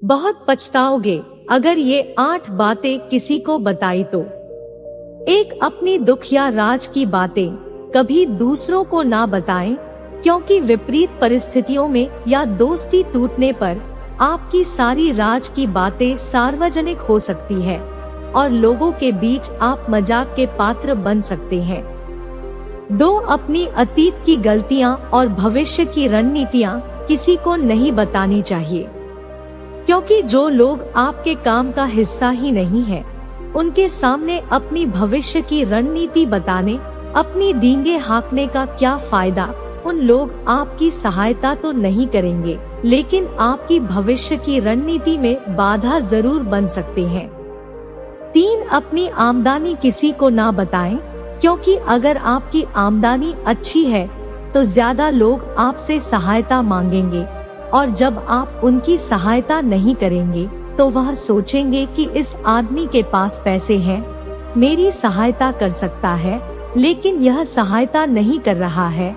बहुत पछताओगे अगर ये 8 बातें किसी को बताई तो। 1. अपनी दुख या राज की बातें कभी दूसरों को ना बताएं, क्योंकि विपरीत परिस्थितियों में या दोस्ती टूटने पर आपकी सारी राज की बातें सार्वजनिक हो सकती है और लोगों के बीच आप मजाक के पात्र बन सकते हैं। 2. अपनी अतीत की गलतियां और भविष्य की रणनीतियां किसी को नहीं बतानी चाहिए, क्योंकि जो लोग आपके काम का हिस्सा ही नहीं है, उनके सामने अपनी भविष्य की रणनीति बताने, अपनी डींगे हाँकने का क्या फायदा। उन लोग आपकी सहायता तो नहीं करेंगे, लेकिन आपकी भविष्य की रणनीति में बाधा जरूर बन सकते हैं। 3. अपनी आमदनी किसी को ना बताएं, क्योंकि अगर आपकी आमदनी अच्छी है तो ज्यादा लोग आपसे सहायता मांगेंगे, और जब आप उनकी सहायता नहीं करेंगे तो वह सोचेंगे कि इस आदमी के पास पैसे हैं, मेरी सहायता कर सकता है, लेकिन यह सहायता नहीं कर रहा है,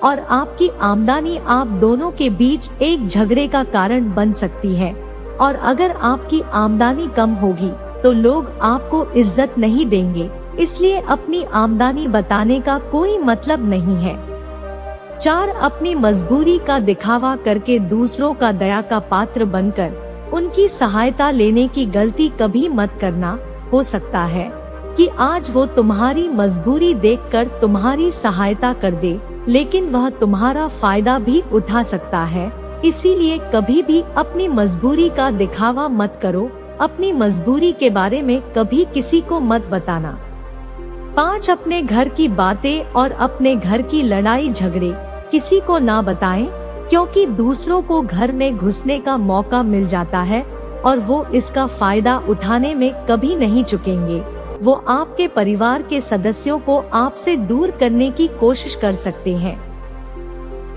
और आपकी आमदनी आप दोनों के बीच एक झगड़े का कारण बन सकती है। और अगर आपकी आमदनी कम होगी तो लोग आपको इज्जत नहीं देंगे, इसलिए अपनी आमदनी बताने का कोई मतलब नहीं है। 4. अपनी मजबूरी का दिखावा करके दूसरों का दया का पात्र बनकर उनकी सहायता लेने की गलती कभी मत करना। हो सकता है कि आज वो तुम्हारी मजबूरी देखकर तुम्हारी सहायता कर दे, लेकिन वह तुम्हारा फायदा भी उठा सकता है, इसीलिए कभी भी अपनी मजबूरी का दिखावा मत करो। अपनी मजबूरी के बारे में कभी किसी को मत बताना। 5. अपने घर की बातें और अपने घर की लड़ाई झगड़े किसी को ना बताएं, क्योंकि दूसरों को घर में घुसने का मौका मिल जाता है और वो इसका फायदा उठाने में कभी नहीं चुकेंगे। वो आपके परिवार के सदस्यों को आपसे दूर करने की कोशिश कर सकते हैं।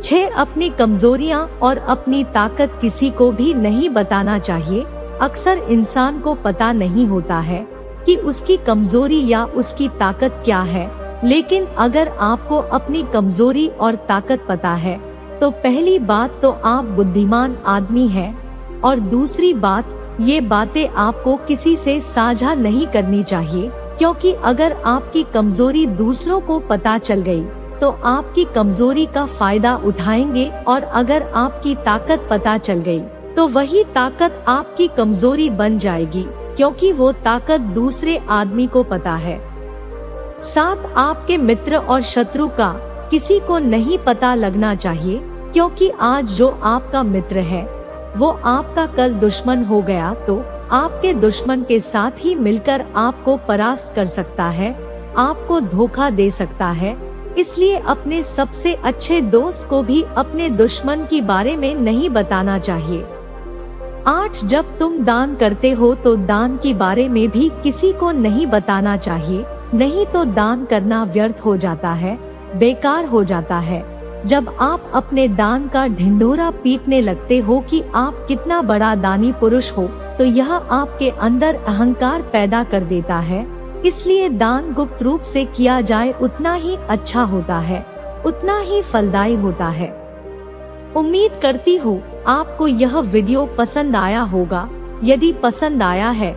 6. अपनी कमजोरियां और अपनी ताकत किसी को भी नहीं बताना चाहिए। अक्सर इंसान को पता नहीं होता है कि उसकी कमजोरी या उसकी ताकत क्या है, लेकिन अगर आपको अपनी कमजोरी और ताकत पता है तो पहली बात तो आप बुद्धिमान आदमी हैं, और दूसरी बात, ये बातें आपको किसी से साझा नहीं करनी चाहिए, क्योंकि अगर आपकी कमजोरी दूसरों को पता चल गई तो आपकी कमजोरी का फायदा उठाएंगे, और अगर आपकी ताकत पता चल गई तो वही ताकत आपकी कमजोरी बन जाएगी, क्योंकि वो ताकत दूसरे आदमी को पता है। 7. आपके मित्र और शत्रु का किसी को नहीं पता लगना चाहिए, क्योंकि आज जो आपका मित्र है वो आपका कल दुश्मन हो गया तो आपके दुश्मन के साथ ही मिलकर आपको परास्त कर सकता है, आपको धोखा दे सकता है। इसलिए अपने सबसे अच्छे दोस्त को भी अपने दुश्मन के बारे में नहीं बताना चाहिए। 8. जब तुम दान करते हो तो दान के बारे में भी किसी को नहीं बताना चाहिए, नहीं तो दान करना व्यर्थ हो जाता है, बेकार हो जाता है। जब आप अपने दान का ढिंढोरा पीटने लगते हो कि आप कितना बड़ा दानी पुरुष हो, तो यह आपके अंदर अहंकार पैदा कर देता है। इसलिए दान गुप्त रूप से किया जाए उतना ही अच्छा होता है, उतना ही फलदायी होता है। उम्मीद करती हूँ आपको यह वीडियो पसंद आया होगा। यदि पसंद आया है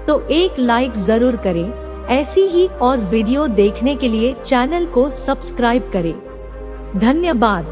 तो एक लाइक जरूर करें। ऐसी ही और वीडियो देखने के लिए चैनल को सब्सक्राइब करें। धन्यवाद।